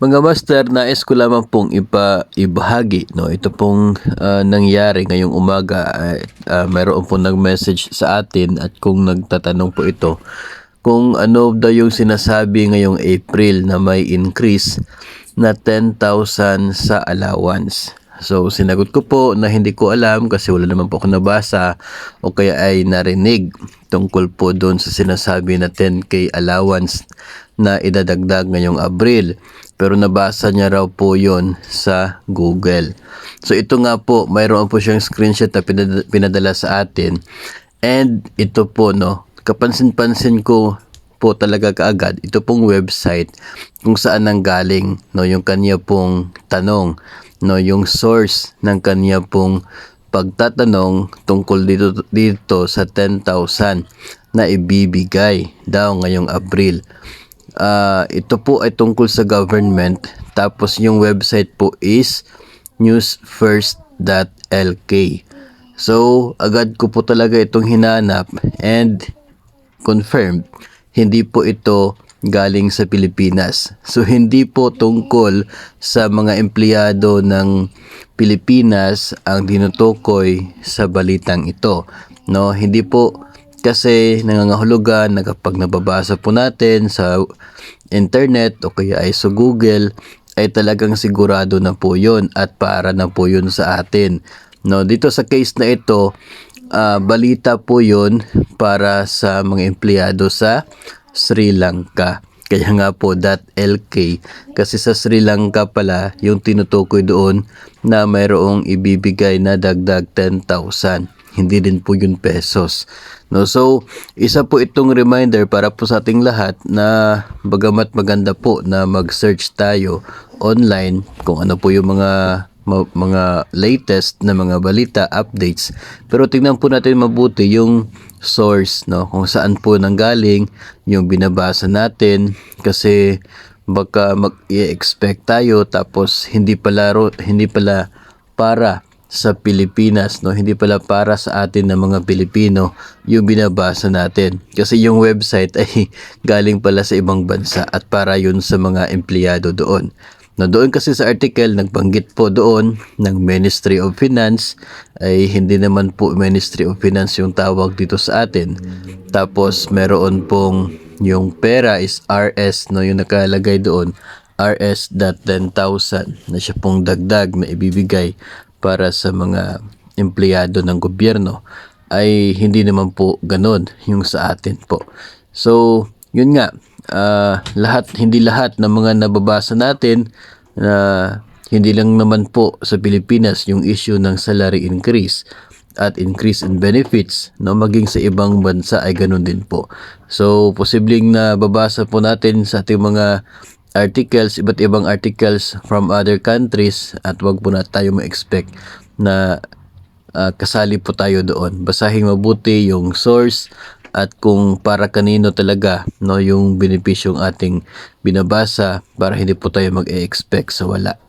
Mga master, nais ko lamang pong ibahagi, no? Ito pong nangyari ngayong umaga. Mayroon pong nag-message sa atin at kung nagtatanong po ito kung ano daw yung sinasabi ngayong April na may increase na 10,000 sa allowance. So sinagot ko po na hindi ko alam kasi wala naman po ako nabasa o kaya ay narinig tungkol po doon sa sinasabi na 10K allowance na idadagdag ngayong Abril. Pero nabasa niya raw po yon sa Google. So ito nga po, mayroon po siyang screenshot na pinadala sa atin. And ito po, no, kapansin-pansin ko po talaga kaagad, ito pong website kung saan nanggaling, no, yung kanya pong tanong, no, yung source ng kanya pong pagtatanong tungkol dito sa 10,000 na ibibigay daw ngayong Abril. Ito po ay tungkol sa government, tapos yung website po is newsfirst.lk. So agad ko po talaga itong hinanap and confirmed, hindi po ito galing sa Pilipinas. So hindi po tungkol sa mga empleyado ng Pilipinas ang tinutukoy sa balitang ito, no? Hindi po, kasi nangangahulugan na kapag nababasa po natin sa internet o kaya ay sa Google ay talagang sigurado na po yun at para na po yun sa atin, no? Dito sa case na ito, balita po yun para sa mga empleyado sa Sri Lanka. Kaya nga po .lk, kasi sa Sri Lanka pala yung tinutukoy doon na mayroong ibibigay na dagdag 10,000. Hindi din po yun pesos, no? So isa po itong reminder para po sa ating lahat na bagamat maganda po na mag-search tayo online kung ano po yung mga latest na mga balita, updates, pero tingnan po natin mabuti yung source, no, kung saan po nanggaling yung binabasa natin, kasi baka mag-i-expect tayo tapos hindi pala para sa Pilipinas, no, hindi pala para sa atin na mga Pilipino yung binabasa natin, kasi yung website ay galing pala sa ibang bansa at para yun sa mga empleyado doon. Na doon kasi sa article nagbanggit po doon ng Ministry of Finance, ay hindi naman po Ministry of Finance yung tawag dito sa atin. Tapos meron pong yung pera is RS, no, yung nakalagay doon, RS.10,000 na siya pong dagdag na ibibigay para sa mga empleyado ng gobyerno, ay hindi naman po ganun yung sa atin po. So yun nga, hindi lahat ng mga nababasa natin na hindi lang naman po sa Pilipinas yung issue ng salary increase at increase in benefits, no, maging sa ibang bansa ay ganun din po. So posibleng na babasa po natin sa ating mga articles, iba't ibang articles from other countries, at wag po na tayo ma-expect na kasali po tayo doon. Basahin mabuti yung source at kung para kanino talaga, no, yung benepisyong ating binabasa, para hindi po tayo mag-e-expect sa wala.